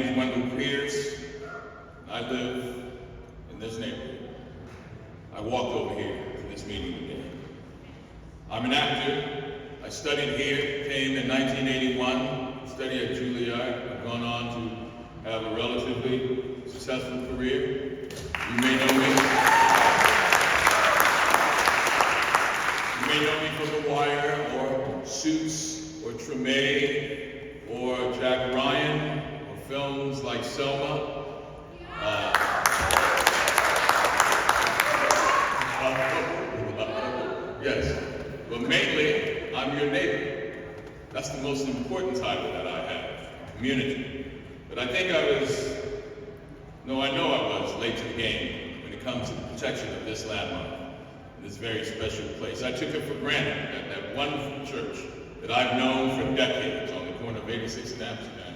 is Wendell Pierce. I live in this neighborhood. I walked over here to this meeting today. I'm an actor. I studied here, came in 1981, studied at Juilliard. I've gone on to have a relatively successful career. You may know me. You may know me from The Wire, or Suits, or Treme, or Jack Ryan, or films like Selma. Yes, but mainly, I'm your neighbor. That's the most important title that I have, community. But I think I know I was late to the game when it comes to the protection of this landmark, this very special place. I took it for granted that one church that I've known for decades on the corner of 86th and Amsterdam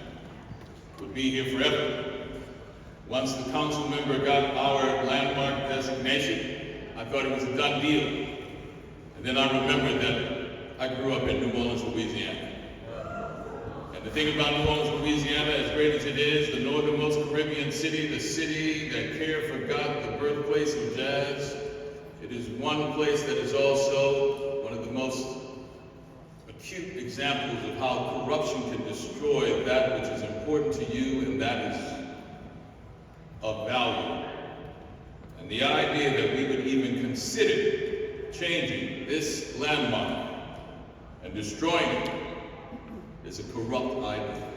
would be here forever. Once the council member got our landmark designation, I thought it was a done deal. And then I remembered that I grew up in New Orleans, Louisiana. And the thing about New Orleans, Louisiana, as great as it is, the northernmost Caribbean city, the city that care forgot, the birthplace of jazz, it is one place that is also one of the most acute examples of how corruption can destroy that which is important to you and that is of value. And the idea that we would even consider changing this landmark and destroying it is a corrupt idea.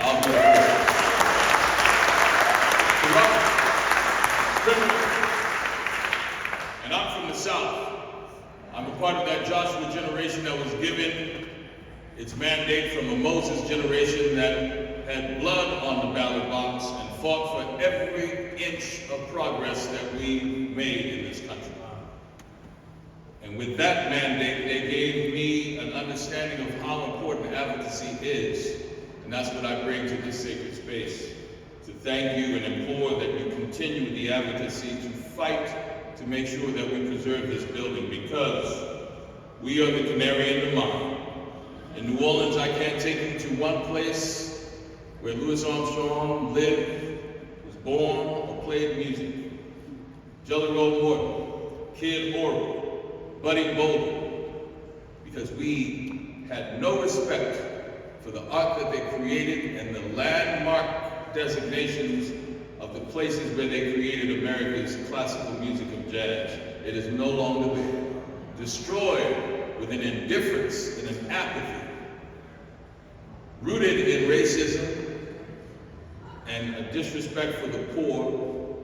I'll be corrupt, criminal. And I'm from the South. I'm a part of that Joshua generation that was given its mandate from a Moses generation that had blood on the ballot box and fought for every inch of progress that we made in this country. And with that mandate, they gave me an understanding of how important advocacy is. And that's what I bring to this sacred space, to thank you and implore that you continue with the advocacy, to fight to make sure that we preserve this building, because we are the canary in the mine. In New Orleans, I can't take you to one place where Louis Armstrong lived, was born, or played music. Jelly Roll Morton, Kid Oral, Buddy Bolden, because we had no respect for the art that they created and the landmark designations of the places where they created America's classical music of jazz. It is no longer there. Destroyed with an indifference and an apathy, rooted in racism and a disrespect for the poor.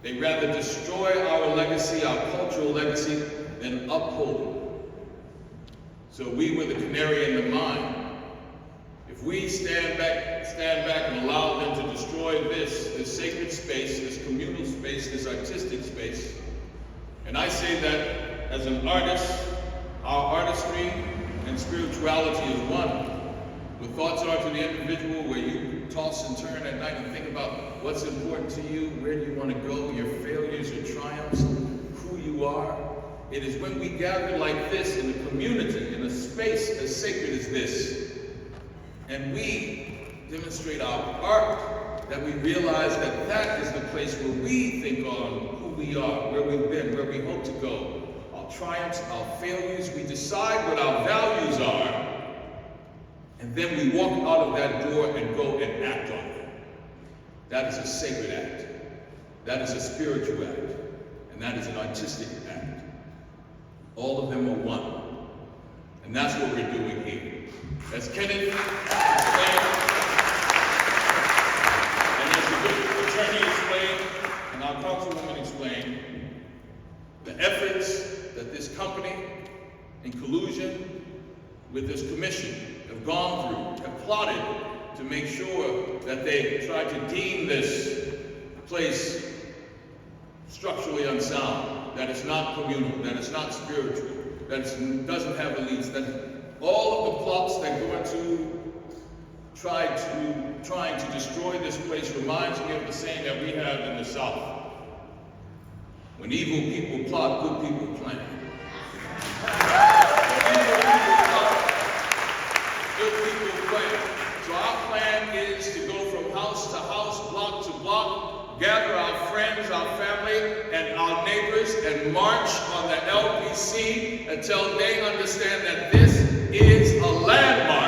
They rather destroy our legacy, our cultural legacy, than uphold it. So we were the canary in the mine. If we stand back and allow them to destroy this sacred space, this communal space, this artistic space, and I say that as an artist, our artistry and spirituality is one. What thoughts are to the individual, where you toss and turn at night and think about what's important to you, where do you want to go, your failures, your triumphs, who you are. It is when we gather like this in a community, in a space as sacred as this, and we demonstrate our art, that we realize that that is the place where we think on who we are, where we've been, where we hope to go, our triumphs, our failures. We decide what our values are, and then we walk out of that door and go and act on it. That is a sacred act. That is a spiritual act. And that is an artistic act. All of them are one. And that's what we're doing here. As Kenneth explained, and as the good attorney explained, and our councilwoman explained, the efforts that this company, in collusion with this commission, have gone through, have plotted to make sure that they try to deem this place structurally unsound, that it's not communal, that it's not spiritual, that it doesn't have elites, that all of the plots that go into trying to destroy this place reminds me of the saying that we have in the South. When evil people plot, good people plan. Good people plan. So our plan is to go from gather our friends, our family, and our neighbors and march on the LBC until they understand that this is a landmark.